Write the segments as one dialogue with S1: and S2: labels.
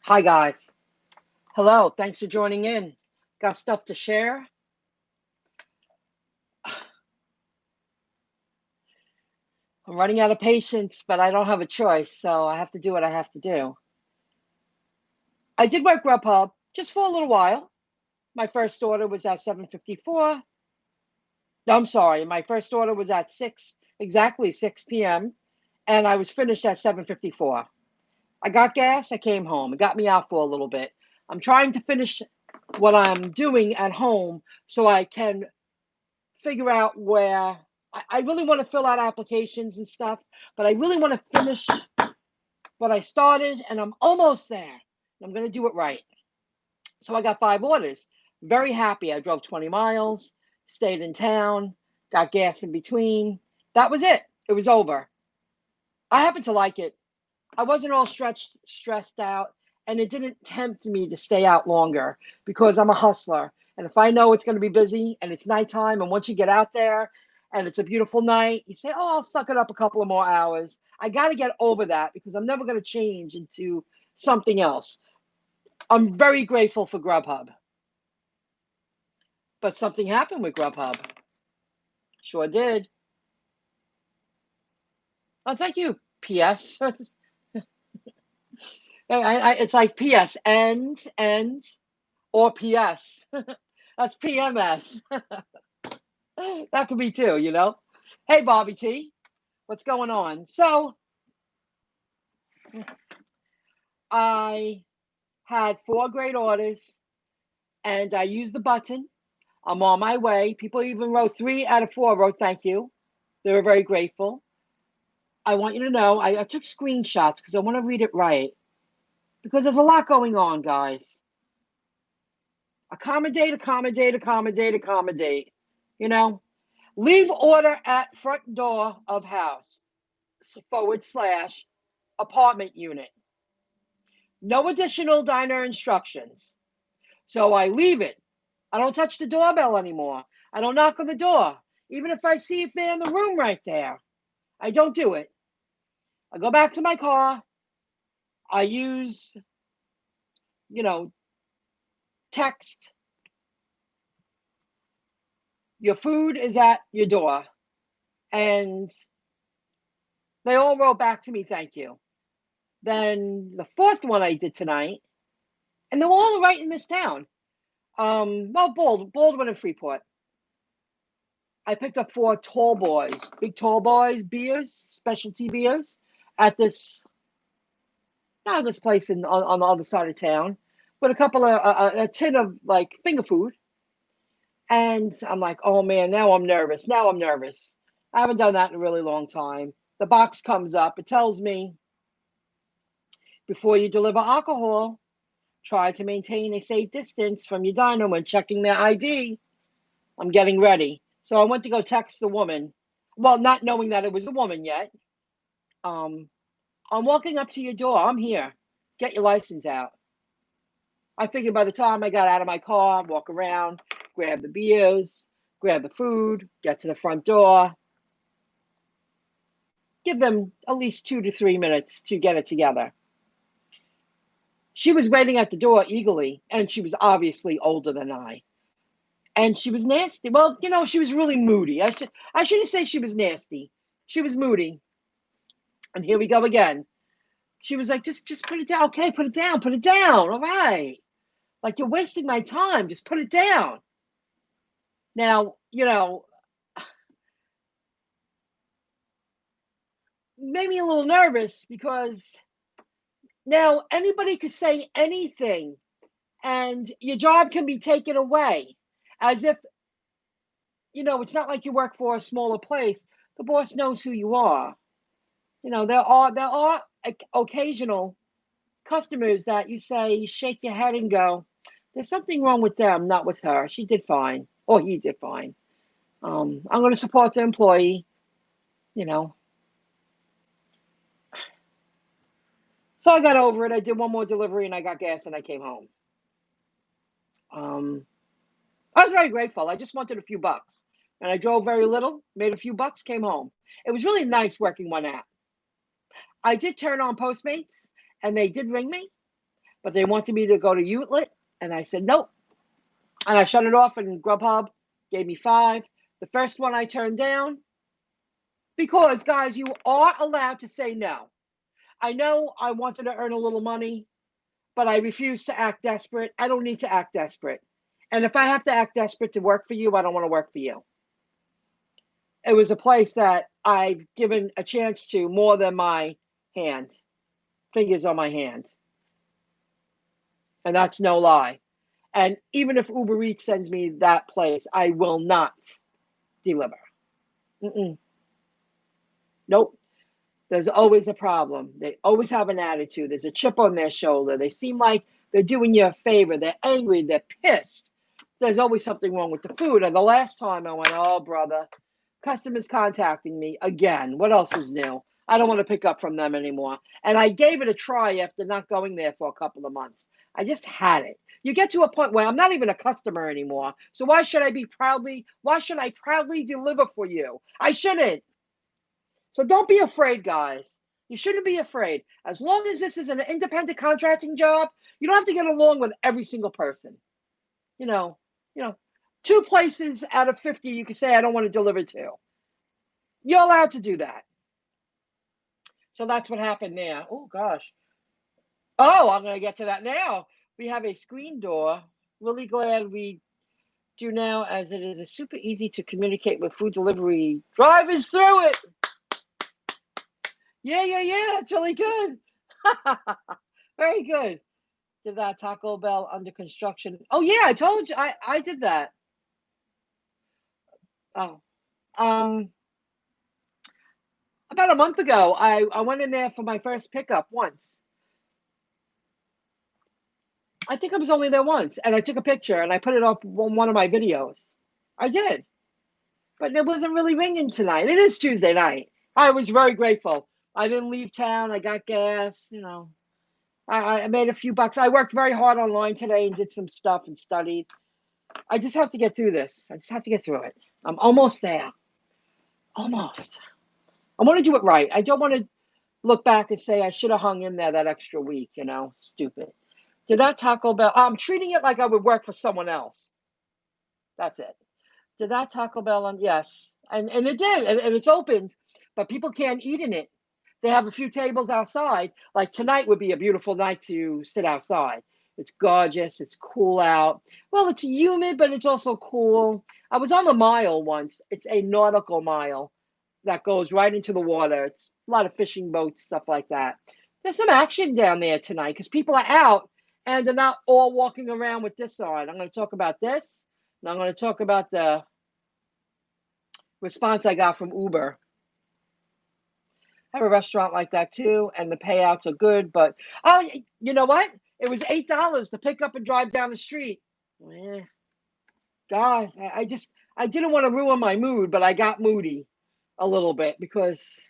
S1: Hi, guys. Hello. Thanks for joining in. Got stuff to share? I'm running out of patience, but I don't have a choice, so I have to do what I have to do. I did work Grubhub just for a little while. My first order was at 7:54. No, I'm sorry. My first order was at exactly 6 p.m., and I was finished at 7:54. I got gas. I came home. It got me out for a little bit. I'm trying to finish what I'm doing at home so I can figure out where I really want to fill out applications and stuff, but I really want to finish what I started, and I'm almost there. I'm going to do it right. So I got 5 orders. Very happy. I drove 20 miles, stayed in town, got gas in between. That was it. It was over. I happen to like it. I wasn't all stressed out, and it didn't tempt me to stay out longer because I'm a hustler. And if I know it's going to be busy and it's nighttime, and once you get out there and it's a beautiful night, you say, "Oh, I'll suck it up a couple of more hours." I got to get over that because I'm never going to change into something else. I'm very grateful for Grubhub, but something happened with Grubhub. Sure did. Oh, thank you. P.S. It's like P.S. and or P.S. That's PMS. That could be too, you know. Hey, Bobby T, what's going on? So I had 4 great orders, and I used the button. I'm on my way. People even wrote 3 out of 4 wrote thank you. They were very grateful. I want you to know I took screenshots because I want to read it right because there's a lot going on, guys. Accommodate, accommodate, accommodate, accommodate. You know, leave order at front door of house / apartment unit. No additional diner instructions. So I leave it. I don't touch the doorbell anymore. I don't knock on the door. Even if I see if they're in the room right there, I don't do it. I go back to my car. I use, you know, text. Your food is at your door. And they all wrote back to me, thank you. Then the fourth one I did tonight, and they're all right in this town. Well, Baldwin and Freeport. I picked up 4 big tall boys beers, specialty beers, at this place on the other side of town, with a couple of a tin of like finger food. And I'm like, oh man, now I'm nervous. Now I'm nervous. I haven't done that in a really long time. The box comes up. It tells me before you deliver alcohol, try to maintain a safe distance from your diner when checking their ID. I'm getting ready. So I went to go text the woman. Well, not knowing that it was a woman yet. Um, I'm walking up to your door. I'm here. Get your license out. I figured by the time I got out of my car, walk around, grab the beers, grab the food, get to the front door, give them at least 2 to 3 minutes to get it together. She was waiting at the door eagerly, and she was obviously older than I. And she was nasty. Well, she was really moody. I shouldn't say she was nasty. She was moody. And here we go again. She was like, just put it down. Okay, put it down. Put it down. All right. Like, you're wasting my time. Just put it down. Now, made me a little nervous because now anybody could say anything and your job can be taken away as if, it's not like you work for a smaller place. The boss knows who you are. There are occasional customers that you say, shake your head and go, there's something wrong with them, not with her. She did fine, or he did fine. I'm going to support the employee, you know. So I got over it. I did one more delivery and I got gas and I came home. I was very grateful. I just wanted a few bucks. And I drove very little, made a few bucks, came home. It was really nice working one app. I did turn on Postmates and they did ring me, but they wanted me to go to Utlit, and I said nope. And I shut it off, and Grubhub gave me 5. The first one I turned down because, guys, you are allowed to say no. I know I wanted to earn a little money, but I refuse to act desperate. I don't need to act desperate. And if I have to act desperate to work for you, I don't want to work for you. It was a place that I've given a chance to more than my fingers on my hand. And that's no lie. And even if Uber Eats sends me that place, I will not deliver. Nope. There's always a problem. They always have an attitude. There's a chip on their shoulder. They seem like they're doing you a favor. They're angry. They're pissed. There's always something wrong with the food. And the last time I went, oh, brother, customers contacting me again. What else is new? I don't want to pick up from them anymore. And I gave it a try after not going there for a couple of months. I just had it. You get to a point where I'm not even a customer anymore. So why should I proudly deliver for you? I shouldn't. So don't be afraid, guys. You shouldn't be afraid. As long as this is an independent contracting job, you don't have to get along with every single person. You know, 2 places out of 50 you can say I don't want to deliver to. You're allowed to do that. So that's what happened there. Oh gosh. Oh, I'm going to get to that now. We have a screen door. Really glad we do now, as it is super easy to communicate with food delivery drivers through it. Yeah. That's really good. Very good. Did that Taco Bell under construction? Oh yeah, I told you I did that. Oh, about a month ago, I went in there for my first pickup once. I think I was only there once, and I took a picture and I put it up on one of my videos. I did, but it wasn't really ringing tonight. It is Tuesday night. I was very grateful. I didn't leave town. I got gas. I made a few bucks. I worked very hard online today and did some stuff and studied. I just have to get through this. I just have to get through it. I'm almost there. Almost. I want to do it right. I don't want to look back and say I should have hung in there that extra week, stupid. Did that Taco Bell, I'm treating it like I would work for someone else. That's it. Did that Taco Bell on? Yes. And it did. And it's opened, but people can't eat in it. They have a few tables outside. Like tonight would be a beautiful night to sit outside. It's gorgeous. It's cool out. Well, it's humid, but it's also cool. I was on the mile once. It's a nautical mile that goes right into the water. It's a lot of fishing boats, stuff like that. There's some action down there tonight because people are out and they're not all walking around with this on. I'm going to talk about this, and I'm going to talk about the response I got from Uber. I have a restaurant like that too, and the payouts are good. But oh, you know what? It was $8 to pick up and drive down the street. God, I didn't want to ruin my mood, but I got moody a little bit because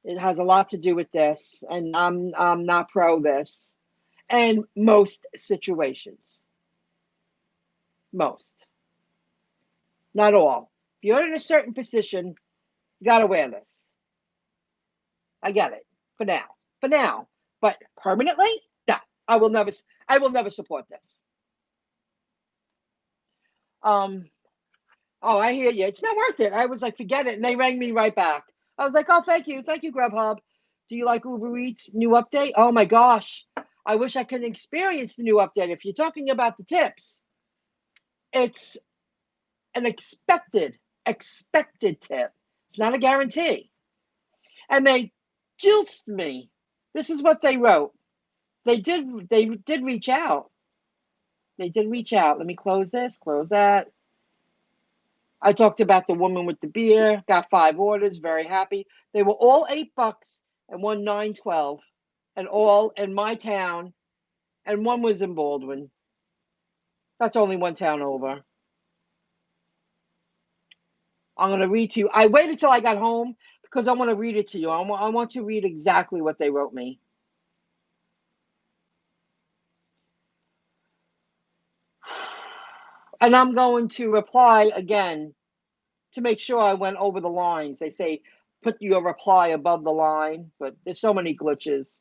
S1: it has a lot to do with this, and I'm not pro this, and most situations, most, not all. If you're in a certain position, you gotta wear this. I get it for now, but permanently, no. I will never support this. Oh, I hear you. It's not worth it. I was like, forget it, and they rang me right back. I was like, oh, thank you, Grubhub. Do you like Uber Eats new update? Oh my gosh, I wish I could experience the new update. If you're talking about the tips, it's an expected tip. It's not a guarantee. And they jilted me. This is what they wrote. They did reach out. They did reach out. Let me close this, close that. I talked about the woman with the beer, got 5 orders, very happy. They were all $8 and one $9.12, and all in my town, and one was in Baldwin. That's only one town over. I'm going to read to you. I waited till I got home because I want to read it to you. I want to read exactly what they wrote me. And I'm going to reply again to make sure I went over the lines. They say put your reply above the line, but there's so many glitches.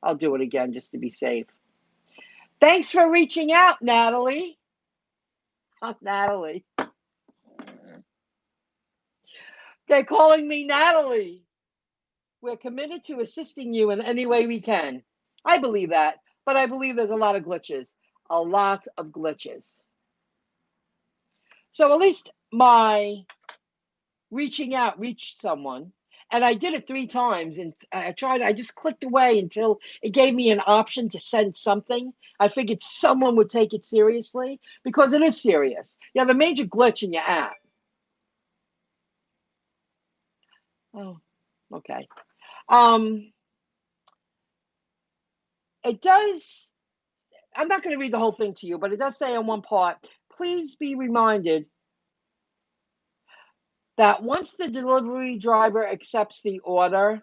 S1: I'll do it again just to be safe. Thanks for reaching out, Natalie. Natalie. They're calling me Natalie. We're committed to assisting you in any way we can. I believe that, but I believe there's a lot of glitches. A lot of glitches. So at least my reaching out reached someone. And I did it 3 times, and I just clicked away until it gave me an option to send something. I figured someone would take it seriously because it is serious. You have a major glitch in your app. Oh, okay. It does, I'm not going to read the whole thing to you, but it does say in one part, please be reminded that once the delivery driver accepts the order,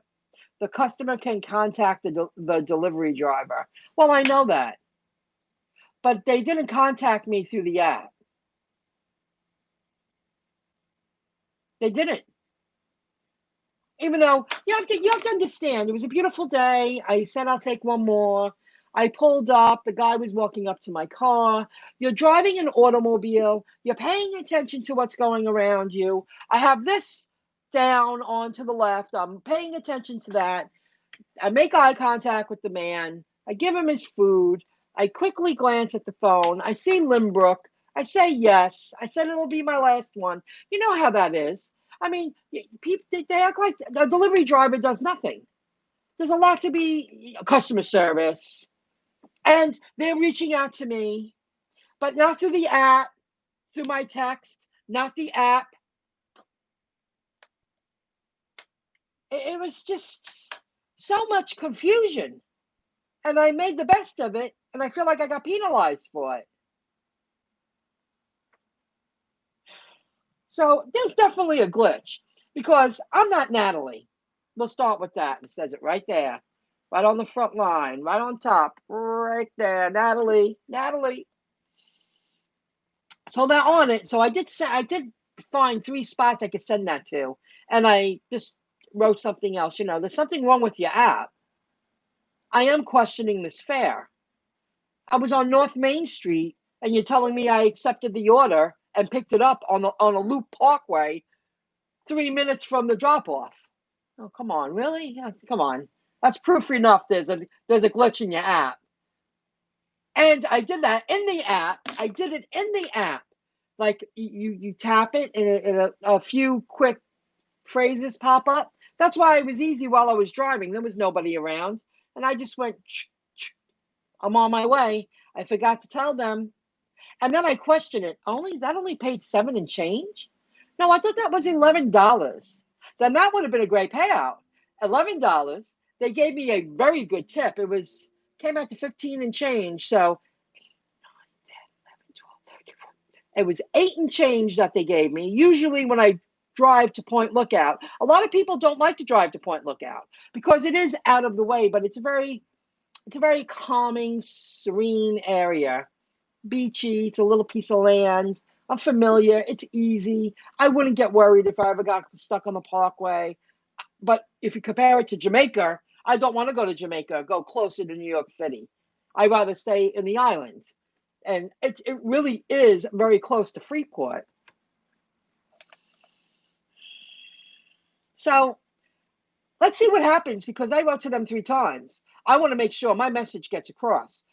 S1: the customer can contact the delivery driver. Well, I know that, but they didn't contact me through the app. They didn't. Even though you have to understand, it was a beautiful day. I said I'll take one more. I pulled up. The guy was walking up to my car. You're driving an automobile. You're paying attention to what's going around you. I have this down on to the left. I'm paying attention to that. I make eye contact with the man. I give him his food. I quickly glance at the phone. I see Limbrook. I say yes. I said it'll be my last one. You know how that is. I mean, people they act like a delivery driver does nothing. There's a lot to be customer service, and they're reaching out to me, but not through the app, through my text, not the app. It was just so much confusion. And I made the best of it, and I feel like I got penalized for it. So there's definitely a glitch because I'm not Natalie. We'll start with that. It says it right there, right on the front line, right on top, right there, Natalie, Natalie. So now on it. So I did find 3 spots I could send that to, and I just wrote something else. There's something wrong with your app. I am questioning this fare. I was on North Main Street, and you're telling me I accepted the order and picked it up on a loop parkway 3 minutes from the drop off. Oh, come on, really? Yeah, come on. That's proof enough there's a glitch in your app. And I did that in the app. I did it in the app. Like you tap it and a few quick phrases pop up. That's why it was easy while I was driving. There was nobody around. And I just went, I'm on my way. I forgot to tell them. And then I questioned it. That only paid 7 and change? No, I thought that was $11. Then that would have been a great payout. $11. They gave me a very good tip. Came out to 15 and change. So 10, 11, 12, 13, 14. It was 8 and change that they gave me. Usually when I drive to Point Lookout, a lot of people don't like to drive to Point Lookout because it is out of the way, but it's a very calming, serene area. Beachy. It's a little piece of land. I'm familiar. It's easy. I wouldn't get worried if I ever got stuck on the parkway. But if you compare it to Jamaica, I don't want to go to Jamaica, go closer to New York City. I'd rather stay in the islands. And it really is very close to Freeport. So let's see what happens because I wrote to them 3 times. I want to make sure my message gets across.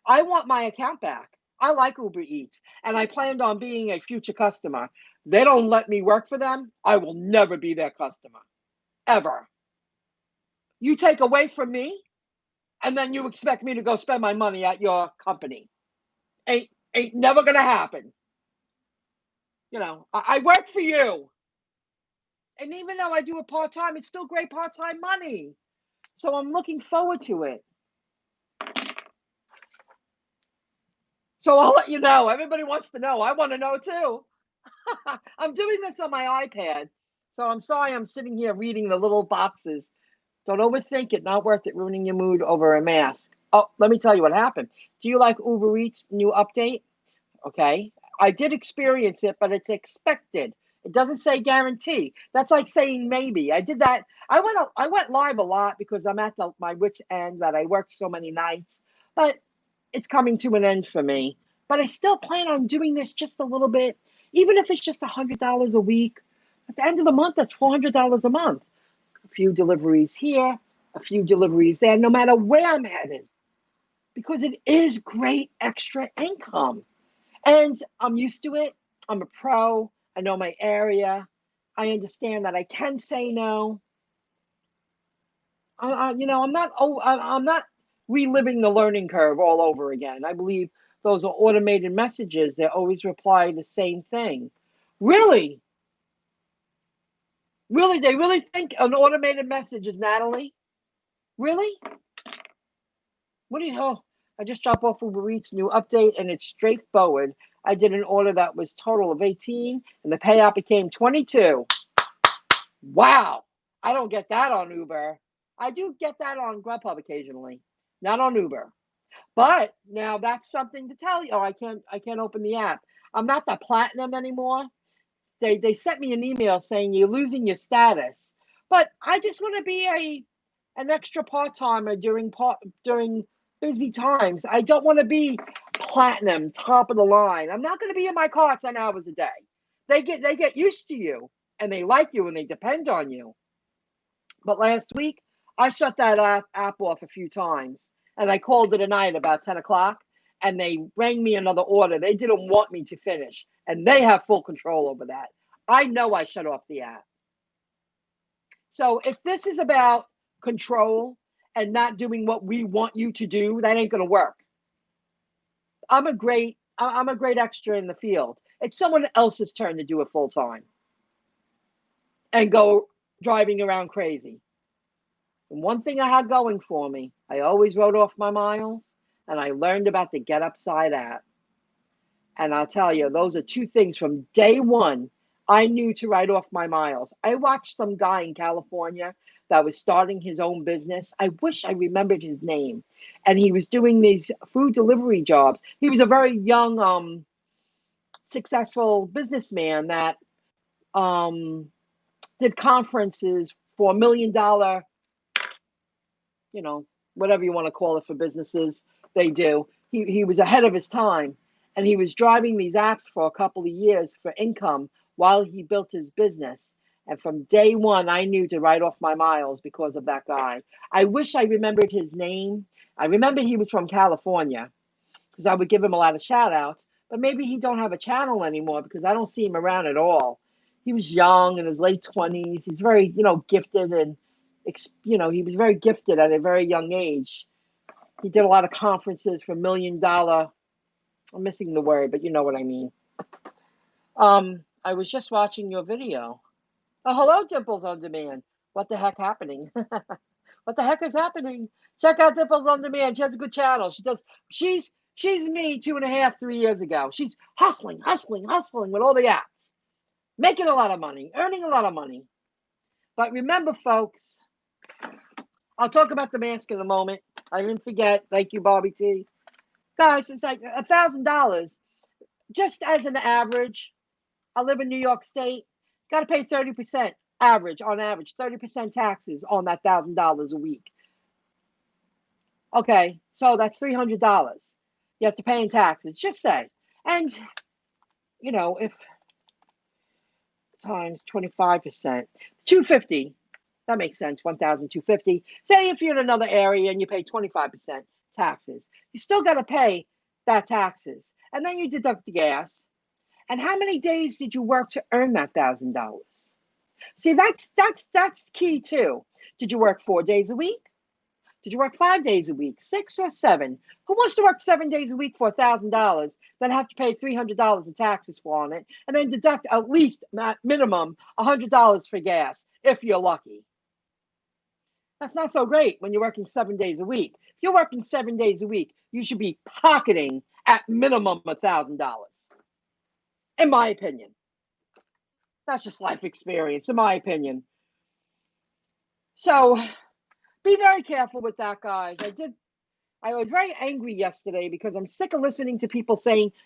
S1: I want my account back. I like Uber Eats, and I planned on being a future customer. They don't let me work for them. I will never be their customer, ever. You take away from me, and then you expect me to go spend my money at your company. Ain't never gonna happen. I work for you, and even though I do it part time, it's still great part time money. So I'm looking forward to it. So I'll let you know. Everybody wants to know. I want to know too. I'm doing this on my iPad. So I'm sorry I'm sitting here reading the little boxes. Don't overthink it. Not worth it ruining your mood over a mask. Oh, let me tell you what happened. Do you like Uber Eats new update? Okay. I did experience it, but it's expected. It doesn't say guarantee. That's like saying maybe. I did that. I went live a lot because I'm at my wit's end that I worked so many nights. But it's coming to an end for me. But I still plan on doing this just a little bit, even if it's just $100 a week. At the end of the month, that's $400 a month. A few deliveries here, a few deliveries there, no matter where I'm headed, because it is great extra income. And I'm used to it. I'm a pro. I know my area. I understand that I can say no. I'm not reliving the learning curve all over again. I believe those are automated messages. They always reply the same thing. Really? Really? They really think an automated message is Natalie? Really? What do you know? I just dropped off Uber Eats new update and it's straightforward. I did an order that was total of 18 and the payout became 22. Wow. I don't get that on Uber. I do get that on Grubhub occasionally, not on Uber. But now that's something to tell you. Oh, I can't open the app. I'm not the platinum anymore. They sent me an email saying you're losing your status. But I just want to be an extra part-timer during busy times. I don't want to be platinum, top of the line. I'm not going to be in my car 10 hours a day. They get used to you and they like you and they depend on you. But last week, I shut that app off a few times and I called it a night about 10 o'clock and they rang me another order. They didn't want me to finish and they have full control over that. I know I shut off the app. So if this is about control and not doing what we want you to do, that ain't going to work. I'm a great extra in the field. It's someone else's turn to do it full time and go driving around crazy. And one thing I had going for me, I always wrote off my miles and I learned about the Get Upside app. And I'll tell you, those are two things from day one. I knew to write off my miles. I watched some guy in California that was starting his own business. I wish I remembered his name. And he was doing these food delivery jobs. He was a very young, successful businessman that did conferences for $1 million, whatever you want to call it for businesses, they do. He was ahead of his time. And he was driving these apps for a couple of years for income while he built his business. And from day one, I knew to write off my miles because of that guy. I wish I remembered his name. I remember he was from California because I would give him a lot of shout outs. But maybe he don't have a channel anymore because I don't see him around at all. He was young in his late 20s. He's very, gifted and, he was very gifted at a very young age. He did a lot of conferences for $1 million. I'm missing the word, but you know what I mean. I was just watching your video. Oh, hello, Dimples on Demand. What the heck happening? What the heck is happening? Check out Dimples on Demand. She has a good channel. She's me 2.5, 3 years ago. She's hustling with all the apps, making a lot of money, earning a lot of money. But remember, folks, I'll talk about the mask in a moment. I didn't forget. Thank you, Bobby T. Guys, it's like $1,000. Just as an average, I live in New York State. Got to pay 30% on average, 30% taxes on that $1,000 a week. Okay, so that's $300 you have to pay in taxes. Just say, and if times 25%, 250. That makes sense. 1,250. Say if you're in another area and you pay 25% taxes, you still got to pay that taxes, and then you deduct the gas. And how many days did you work to earn that $1,000? See, that's key too. Did you work 4 days a week? Did you work 5 days a week, 6 or 7? Who wants to work 7 days a week for $1,000, then have to pay $300 in taxes on it, and then deduct at least minimum $100 for gas if you're lucky? That's not so great when you're working 7 days a week. If you're working 7 days a week, you should be pocketing at minimum $1,000. In my opinion. That's just life experience, in my opinion. So be very careful with that, guys. I was very angry yesterday because I'm sick of listening to people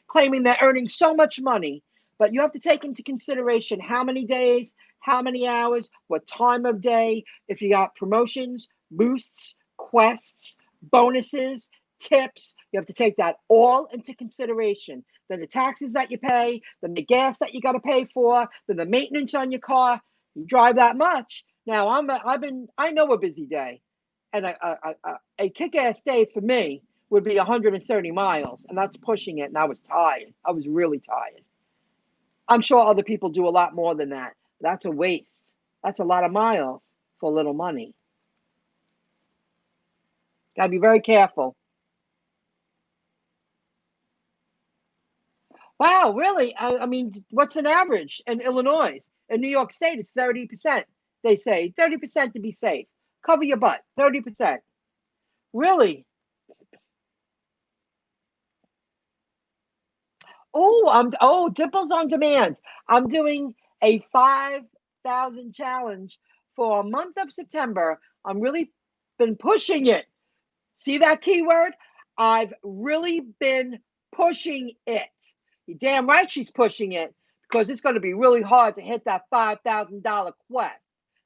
S1: claiming they're earning so much money. But you have to take into consideration how many days, how many hours, what time of day, if you got promotions, boosts, quests, bonuses, tips. You have to take that all into consideration. Then the taxes that you pay, then the gas that you got to pay for, then the maintenance on your car. You drive that much. Now I know a busy day, and a kick-ass day for me would be 130 miles, and that's pushing it. And I was tired. I was really tired. I'm sure other people do a lot more than that. That's a waste. That's a lot of miles for little money. Got to be very careful. Wow, really? I mean, what's an average in Illinois? In New York State, it's 30%. They say 30% to be safe. Cover your butt, 30%. Really? Dimples on demand. I'm doing a 5,000 challenge for a month of September. I'm really been pushing it. See that keyword? I've really been pushing it. You're damn right she's pushing it because it's going to be really hard to hit that $5,000 quest,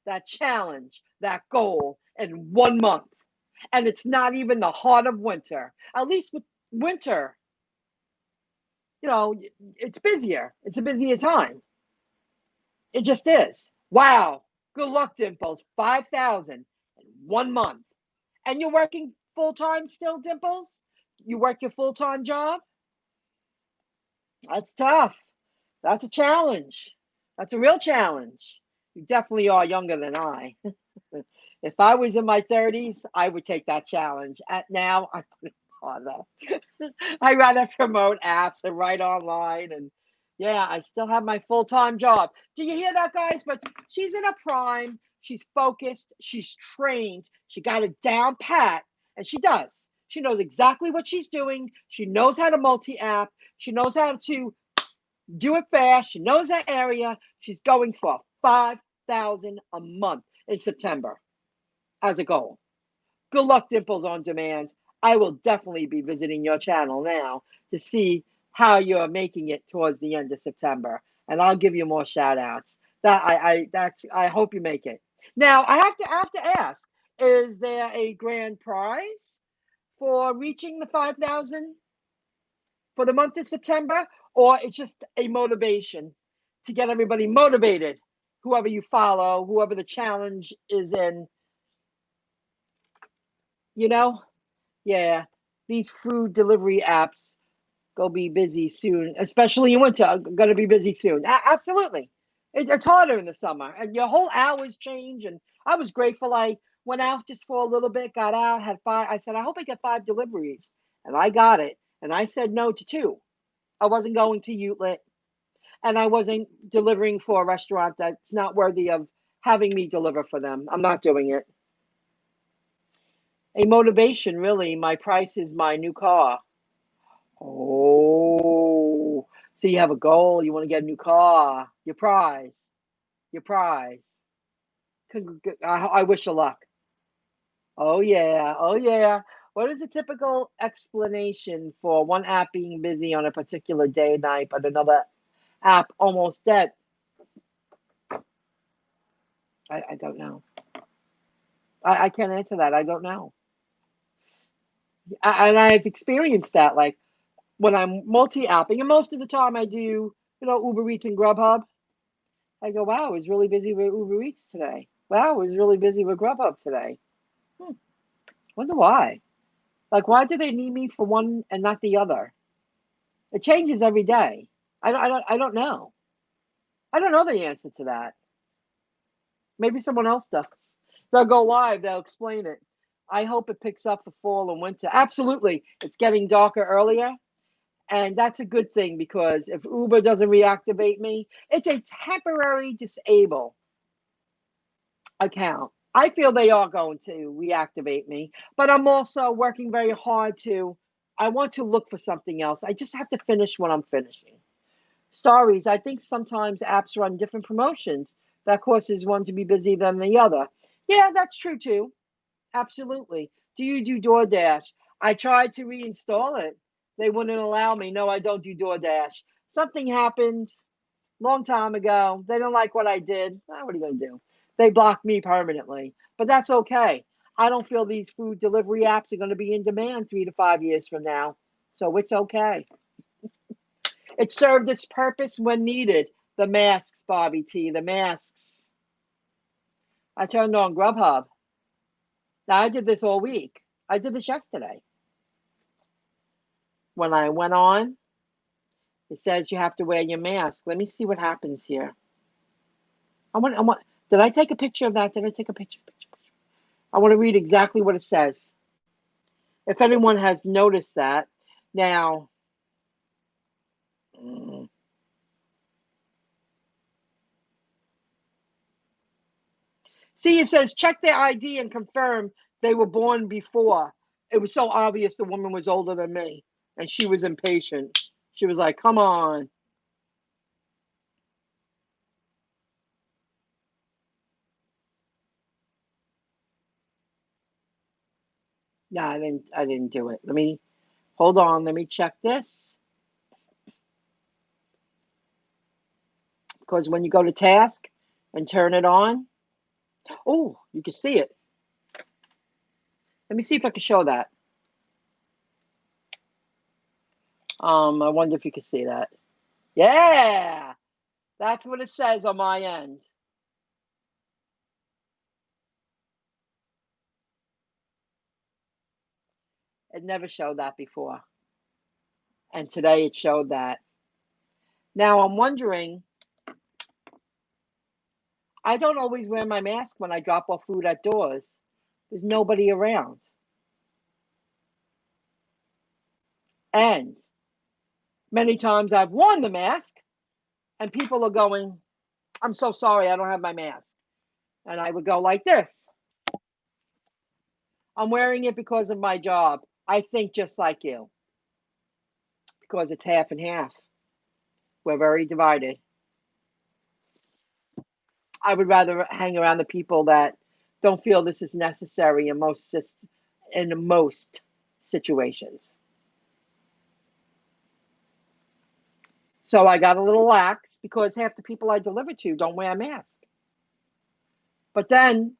S1: that challenge, that goal in 1 month. And it's not even the heart of winter. At least with winter, you know, it's busier. It's a busier time. It just is. Wow. Good luck, Dimples. 5,000 in 1 month. And you're working full time still, Dimples? You work your full time job? That's tough. That's a challenge. That's a real challenge. You definitely are younger than I. If I was in my 30s, I would take that challenge. At now, I couldn't bother. I rather promote apps and write online. And yeah, I still have my full time job. Do you hear that, guys? But she's in a prime. She's focused. She's trained. She got it down pat. And she does. She knows exactly what she's doing. She knows how to multi app. She knows how to do it fast. She knows that area. She's going for 5,000 a month in September as a goal. Good luck, Dimples on Demand. I will definitely be visiting your channel now to see how you're making it towards the end of September, and I'll give you more shout outs. I hope you make it. Now I have to ask: is there a grand prize for reaching the 5,000 for the month of September, or it's just a motivation to get everybody motivated? Whoever you follow, whoever the challenge is in, you know? Yeah, these food delivery apps go be busy soon, especially in winter. Going to be busy soon. Absolutely, it's harder in the summer, and your whole hours change. And I was grateful I went out just for a little bit, got out, had five. I said I hope I get 5 deliveries, and I got it. And I said no to 2. I wasn't going to Utlit, and I wasn't delivering for a restaurant that's not worthy of having me deliver for them. I'm not doing it. A motivation, really. My price is my new car. Oh, so you have a goal. You want to get a new car. Your prize. Your prize. I wish you luck. Oh, yeah. Oh, yeah. What is a typical explanation for one app being busy on a particular day and night, but another app almost dead? I don't know. I can't answer that. I don't know. And I've experienced that. Like when I'm multi-apping, and most of the time I do, Uber Eats and Grubhub. I go, wow, I was really busy with Uber Eats today. Wow, I was really busy with Grubhub today. Wonder why. Like, why do they need me for one and not the other? It changes every day. I don't know. I don't know the answer to that. Maybe someone else does. They'll go live. They'll explain it. I hope it picks up for fall and winter. Absolutely. It's getting darker earlier. And that's a good thing because if Uber doesn't reactivate me, it's a temporary disable account. I feel they are going to reactivate me, but I'm also working very hard I want to look for something else. I just have to finish what I'm finishing. Stories, I think sometimes apps run different promotions that causes one to be busy than the other. Yeah, that's true too. Absolutely. Do you do DoorDash? I tried to reinstall it. They wouldn't allow me. No, I don't do DoorDash. Something happened long time ago. They don't like what I did. What are you going to do? They blocked me permanently, but that's okay. I don't feel these food delivery apps are going to be in demand 3 to 5 years from now. So it's okay. It served its purpose when needed. The masks, Bobby T, the masks. I turned on Grubhub. Now, I did this all week. I did this yesterday. When I went on, it says you have to wear your mask. Let me see what happens here. Did I take a picture of that? Did I take a picture? I want to read exactly what it says. If anyone has noticed that. Now, see, it says check their ID and confirm they were born before. It was so obvious the woman was older than me, and she was impatient. She was like, come on. No, I didn't do it. Hold on, let me check this. Because when you go to task and turn it on, oh, you can see it. Let me see if I can show that. I wonder if you can see that. Yeah, that's what it says on my end. It never showed that before. And today it showed that. Now I'm wondering, I don't always wear my mask when I drop off food at doors. There's nobody around. And many times I've worn the mask and people are going, I'm so sorry, I don't have my mask. And I would go like this. I'm wearing it because of my job. I think just like you, because it's half and half. We're very divided. I would rather hang around the people that don't feel this is necessary in most situations. So I got a little lax because half the people I deliver to don't wear a mask. But then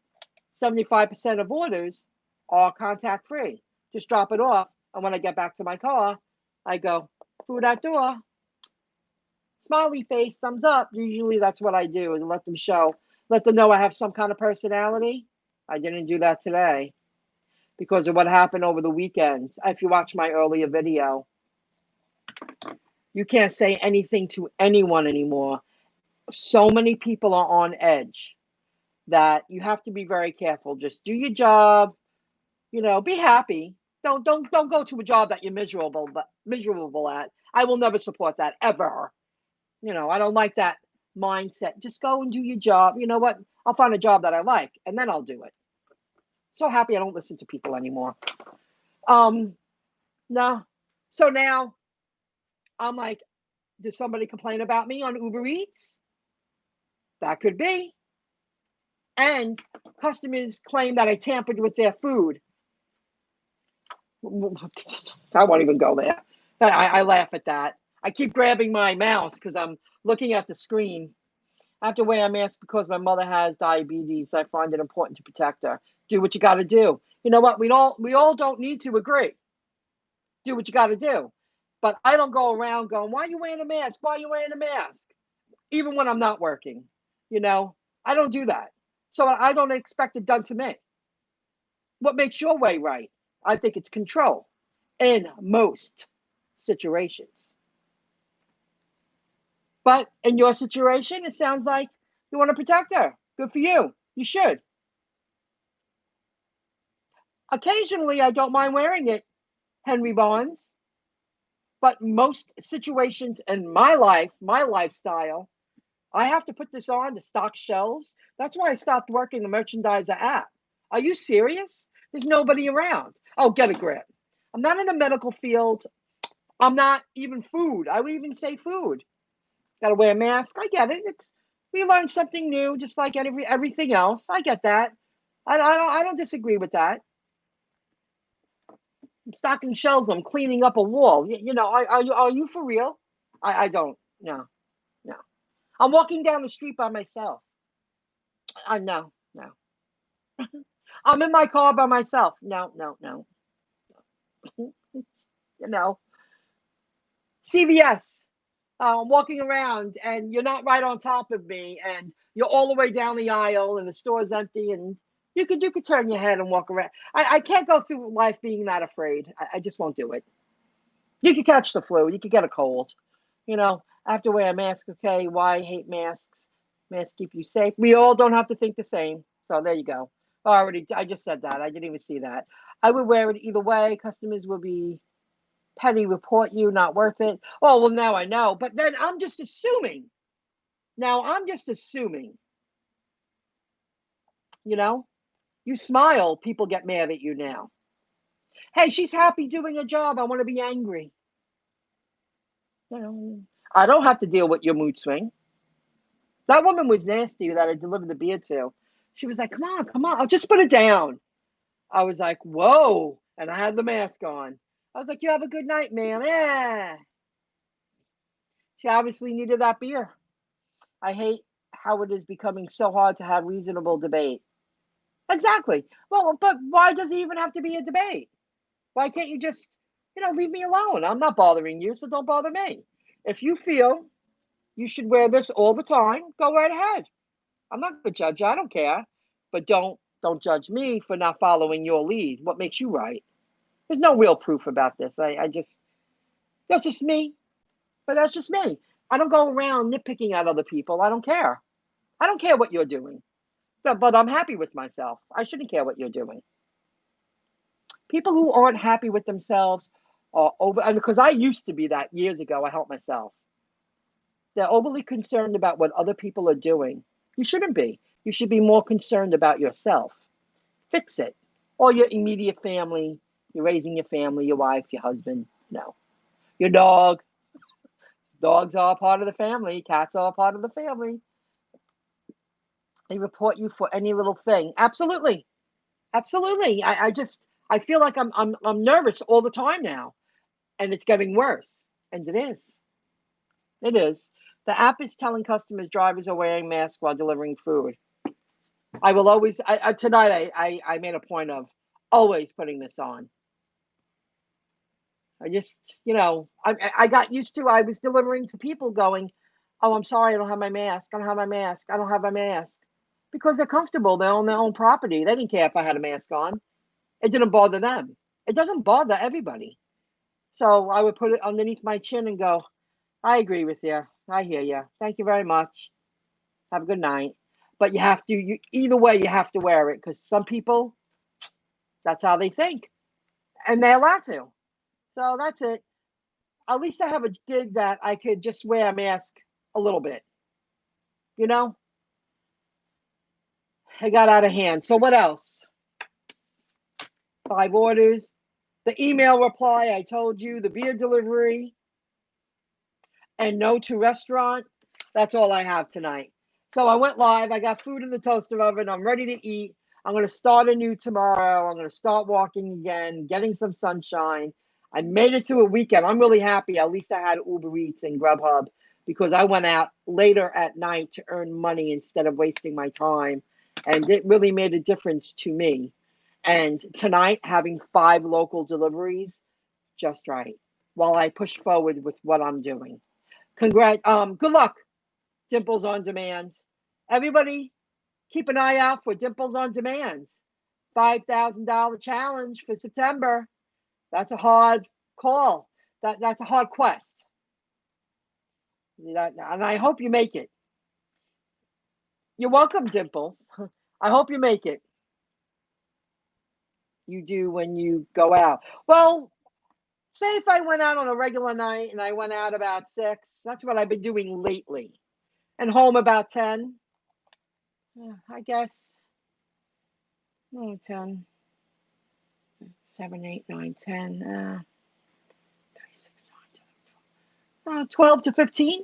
S1: 75% of orders are contact free. Just drop it off. And when I get back to my car, I go, food at door, smiley face, thumbs up. Usually that's what I do, and let them know I have some kind of personality. I didn't do that today because of what happened over the weekend. If you watch my earlier video, you can't say anything to anyone anymore. So many people are on edge that you have to be very careful. Just do your job, be happy. Don't go to a job that you're miserable at. I will never support that ever. I don't like that mindset. Just go and do your job. You know what? I'll find a job that I like and then I'll do it. So happy I don't listen to people anymore. No. So now I'm like, did somebody complain about me on Uber Eats? That could be. And customers claim that I tampered with their food. I won't even go there. I laugh at that. I keep grabbing my mouse because I'm looking at the screen. I have to wear a mask because my mother has diabetes. I find it important to protect her. Do what you got to do. You know what? We all don't need to agree. Do what you got to do. But I don't go around going, why are you wearing a mask? Why are you wearing a mask? Even when I'm not working. I don't do that. So I don't expect it done to me. What makes your way right? I think it's control in most situations. But in your situation, it sounds like you want to protect her. Good for you. You should. Occasionally, I don't mind wearing it, Henry Bonds. But most situations in my life, my lifestyle, I have to put this on to stock shelves. That's why I stopped working the merchandiser app. Are you serious? There's nobody around. Oh, get a grip. I'm not in the medical field. I'm not even food. I would even say food. Got to wear a mask. I get it. We learn something new, just like everything else. I get that. I don't disagree with that. I'm stocking shelves. I'm cleaning up a wall. Are you for real? I don't. No, no. I'm walking down the street by myself. No, no. I'm in my car by myself. No, no, no. You know, CVS. I'm walking around and you're not right on top of me, and you're all the way down the aisle, and the store's empty, and you could turn your head and walk around. I can't go through life being that afraid. I just won't do it. You could catch the flu. You could get a cold. I have to wear a mask. Okay, why I hate masks? Masks keep you safe. We all don't have to think the same. So there you go. I just said that. I didn't even see that. I would wear it either way. Customers will be petty, report you, not worth it. Oh, well, now I know. But then I'm just assuming. Now I'm just assuming, you know, you smile, people get mad at you now. Hey, she's happy doing a job. I want to be angry. You know, I don't have to deal with your mood swing. That woman was nasty that I delivered the beer to. She was like, come on, come on. I'll just put it down. I was like, whoa. And I had the mask on. I was like, you have a good night, ma'am. Yeah. She obviously needed that beer. I hate how it is becoming so hard to have reasonable debate. Exactly. Well, but why does it even have to be a debate? Why can't you just, leave me alone? I'm not bothering you, so don't bother me. If you feel you should wear this all the time, go right ahead. I'm not the judge. I don't care. But don't judge me for not following your lead. What makes you right? There's no real proof about this. I just That's just me. But that's just me. I don't go around nitpicking at other people. I don't care. I don't care what you're doing. But I'm happy with myself. I shouldn't care what you're doing. People who aren't happy with themselves are over, and because I used to be that years ago, I helped myself. They're overly concerned about what other people are doing. You shouldn't be. You should be more concerned about yourself. Fix it. Or your immediate family. You're raising your family, your wife, your husband. No. Your dog. Dogs are a part of the family. Cats are a part of the family. They report you for any little thing. Absolutely. Absolutely. I feel like I'm nervous all the time now. And it's getting worse. And it is. It is. The app is telling customers drivers are wearing masks while delivering food. I will always, tonight I made a point of always putting this on. I just, I got used to, I was delivering to people going, oh, I'm sorry, I don't have my mask. I don't have my mask. I don't have my mask. Because they're comfortable. They're on their own property. They didn't care if I had a mask on. It didn't bother them. It doesn't bother everybody. So I would put it underneath my chin and go, I agree with you. I hear you. Thank you very much. Have a good night. But either way, you have to wear it because some people, that's how they think. And they're allowed to. So that's it. At least I have a gig that I could just wear a mask a little bit. You know, I got out of hand. So what else? 5 orders. The email reply, I told you, the beer delivery, and no to restaurant. That's all I have tonight. So I went live. I got food in the toaster oven. I'm ready to eat. I'm going to start anew tomorrow. I'm going to start walking again, getting some sunshine. I made it through a weekend. I'm really happy. At least I had Uber Eats and Grubhub because I went out later at night to earn money instead of wasting my time. And it really made a difference to me. And tonight, having 5 local deliveries, just right, while I push forward with what I'm doing. Good luck, Dimples on Demand. Everybody, keep an eye out for Dimples on Demand. $5,000 challenge for September. That's a hard call. That's a hard quest. And I hope you make it. You're welcome, Dimples. I hope you make it. You do when you go out. Well, say if I went out on a regular night and I went out about 6, that's what I've been doing lately. And home about 10. I guess 10, 7, 8, 9, 10, 12 to 15,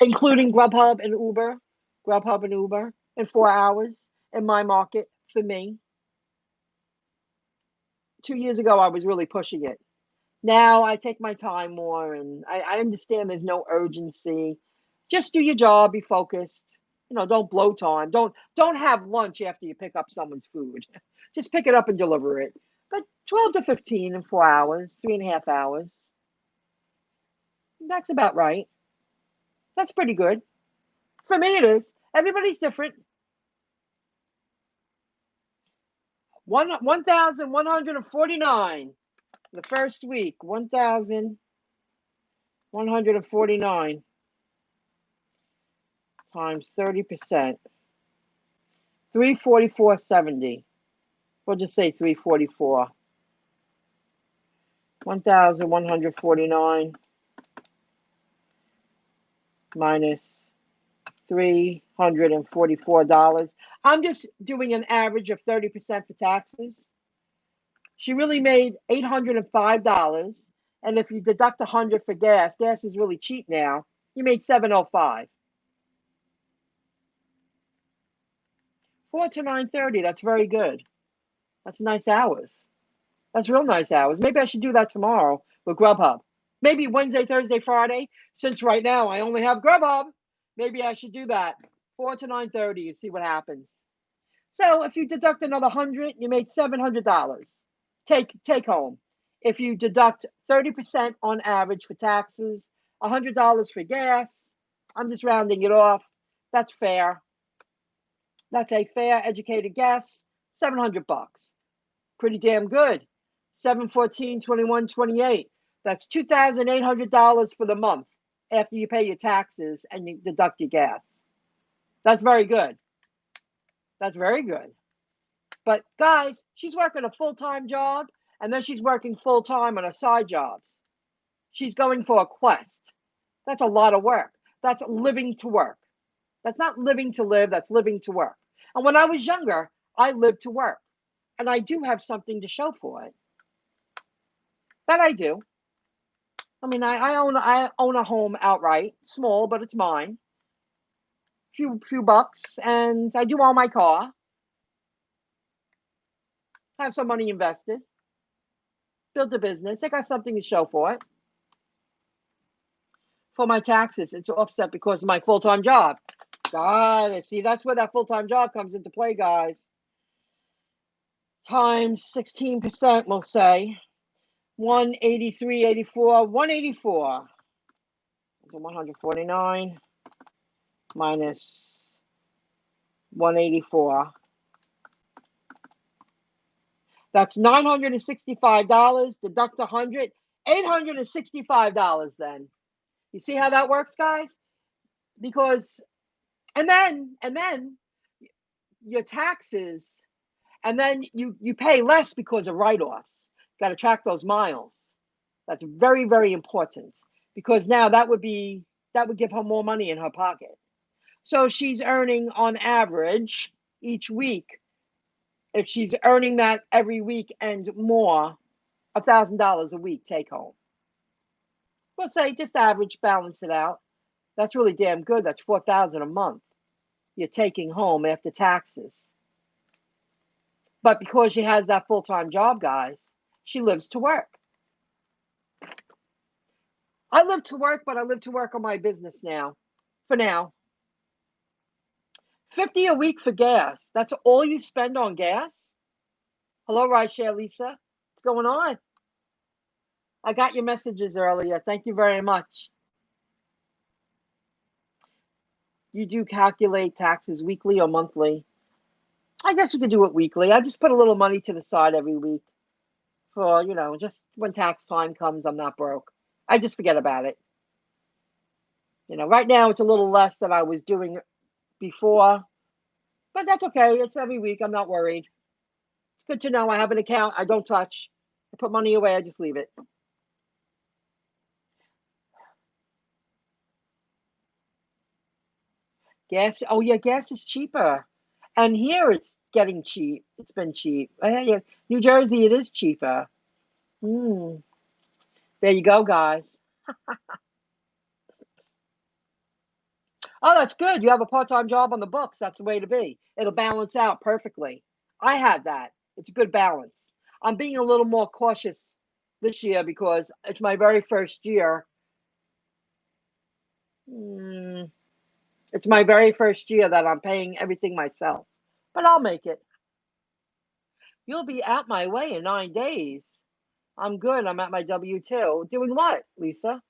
S1: including Grubhub and Uber in 4 hours in my market for me. 2 years ago, I was really pushing it. Now I take my time more, and I understand there's no urgency. Just do your job, be focused. don't blow time. Don't have lunch after you pick up someone's food. Just pick it up and deliver it. But 12 to 15 in 4 hours, 3.5 hours. That's about right. That's pretty good. For me, it is. Everybody's different. 1,149 the first week. 1,149 times 30%. 344.70. We'll just say 344. 1,149 minus $344. I'm just doing an average of 30% for taxes. She really made $805. And if you deduct $100 for gas is really cheap now. You made $705. 4 to 9:30. That's very good. That's nice hours. That's real nice hours. Maybe I should do that tomorrow with Grubhub. Maybe Wednesday, Thursday, Friday. Since right now I only have Grubhub, maybe I should do that. 4 to 9:30 and see what happens. So if you deduct another $100, you made $700. Take home. If you deduct 30% on average for taxes, $100 for gas, I'm just rounding it off. That's fair. That's a fair, educated guess. $700. Pretty damn good. 714, 21, 28. That's $2,800 for the month after you pay your taxes and you deduct your gas. That's very good. That's very good. But guys, she's working a full-time job and then she's working full-time on her side jobs. She's going for a quest. That's a lot of work. That's living to work. That's not living to live, that's living to work. And when I was younger, I lived to work. And I do have something to show for it. That I do. I mean, I own a home outright, small, but it's mine. Few bucks, and I do own my car. Have some money invested. Built a business. I got something to show for it. For my taxes, it's offset because of my full-time job. Got it. See, that's where that full-time job comes into play, guys. Times 16%, we'll say. 183.84. 184. 149 minus 184. That's $965. Deduct $100. $865 then. You see how that works, guys? Because and then your taxes, and then you pay less because of write-offs. Got to track those miles. That's very, very important because now that would give her more money in her pocket. So she's earning on average each week, if she's earning that every week and more, $1,000 a week take home. We'll say just average, balance it out. That's really damn good. That's $4,000 a month you're taking home after taxes. But because she has that full-time job, guys, she lives to work. I live to work, but I live to work on my business now. For now. $50 a week for gas. That's all you spend on gas? Hello, Rideshare Lisa. What's going on? I got your messages earlier. Thank you very much. You do calculate taxes weekly or monthly? I guess you could do it weekly. I just put a little money to the side every week for, just when tax time comes, I'm not broke. I just forget about it. Right now it's a little less than I was doing before, but that's okay. It's every week. I'm not worried. It's good to know I have an account I don't touch. I put money away. I just leave it. Gas. Oh, yeah, gas is cheaper. And here it's getting cheap. It's been cheap. Yeah, New Jersey, it is cheaper. There you go, guys. Oh, that's good. You have a part-time job on the books. That's the way to be. It'll balance out perfectly. I had that. It's a good balance. I'm being a little more cautious this year because it's my very first year. It's my very first year that I'm paying everything myself, but I'll make it. You'll be out my way in 9 days. I'm good. I'm at my W-2. Doing what, Lisa?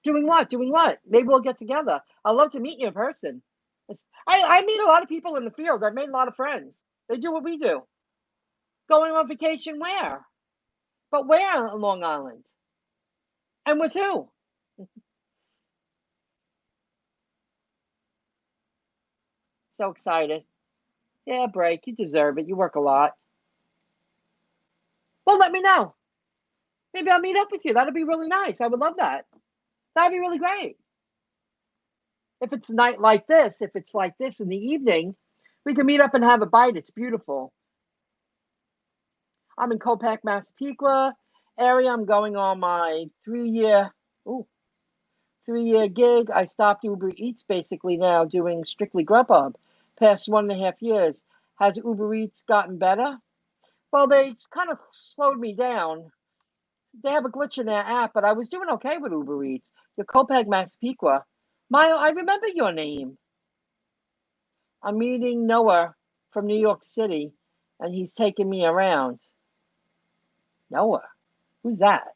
S1: Doing what? Doing what? Maybe we'll get together. I'd love to meet you in person. I meet a lot of people in the field. I've made a lot of friends. They do what we do. Going on vacation where? But where on Long Island? And with who? So excited. Yeah, break. You deserve it. You work a lot. Well, let me know. Maybe I'll meet up with you. That'd be really nice. I would love that. That'd be really great. If it's night like this, if it's like this in the evening, we can meet up and have a bite. It's beautiful. I'm in Copac, Massapequa area. I'm going on my 3 year, ooh, 3 year gig. I stopped Uber Eats basically now, doing strictly Grubhub. Past 1.5 years. Has Uber Eats gotten better? Well, they kind of slowed me down. They have a glitch in their app, but I was doing okay with Uber Eats. Your Copac, Massapequa. Maya, I remember your name. I'm meeting Noah from New York City, and he's taking me around. Noah? Who's that?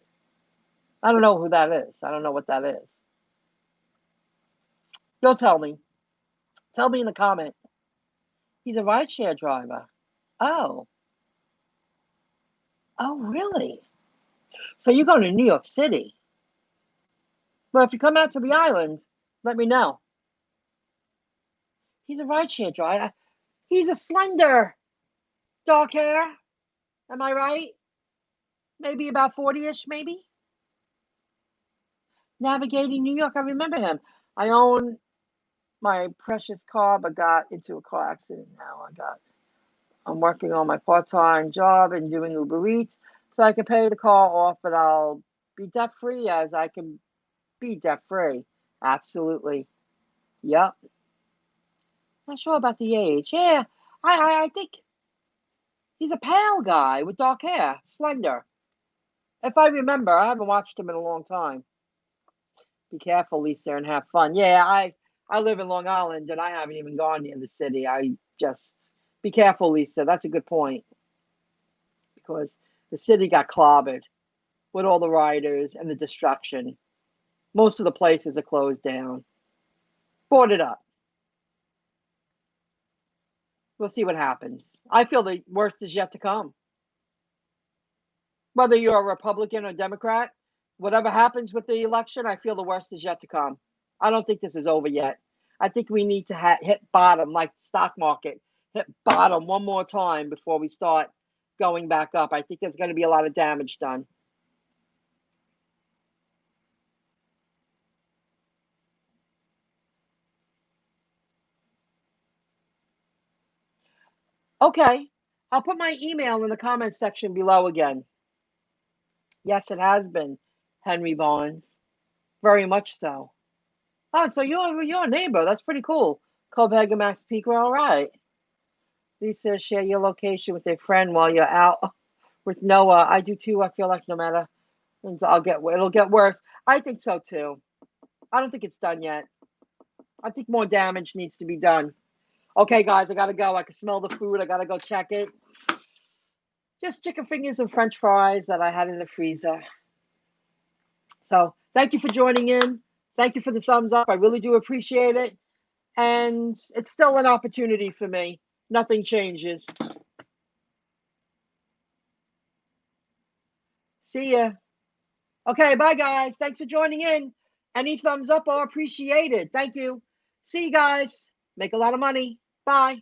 S1: I don't know who that is. I don't know what that is. You'll tell me. Tell me in the comment. He's a rideshare driver. Oh. Oh, really? So you're going to New York City. Well, if you come out to the island, let me know. He's a rideshare driver. He's a slender, dark hair. Am I right? Maybe about 40-ish, maybe? Navigating New York. I remember him. I own my precious car, but got into a car accident now. I'm working on my part-time job and doing Uber Eats so I can pay the car off, but I'll be debt-free as I can be debt-free. Absolutely. Yep. Not sure about the age. Yeah, I think he's a pale guy with dark hair, slender. If I remember, I haven't watched him in a long time. Be careful, Lisa, and have fun. Yeah, I live in Long Island and I haven't even gone near the city. I just be careful, Lisa. That's a good point because the city got clobbered with all the riders and the destruction. Most of the places are closed down, boarded up. We'll see what happens. I feel the worst is yet to come. Whether you're a Republican or Democrat, whatever happens with the election, I feel the worst is yet to come. I don't think this is over yet. I think we need to hit bottom, like the stock market, hit bottom one more time before we start going back up. I think there's going to be a lot of damage done. Okay, I'll put my email in the comment section below again. Yes, it has been, Henry Barnes. Very much so. Oh, so you're a neighbor. That's pretty cool. Copenhagen, Massapequa. All right. Lisa, share your location with a friend while you're out with Noah. I do too. I feel like no matter, it'll get worse. I think so too. I don't think it's done yet. I think more damage needs to be done. Okay, guys, I gotta go. I can smell the food. I gotta go check it. Just chicken fingers and French fries that I had in the freezer. So thank you for joining in. Thank you for the thumbs up. I really do appreciate it. And it's still an opportunity for me. Nothing changes. See ya. Okay, bye guys. Thanks for joining in. Any thumbs up are appreciated. Thank you. See you guys. Make a lot of money. Bye.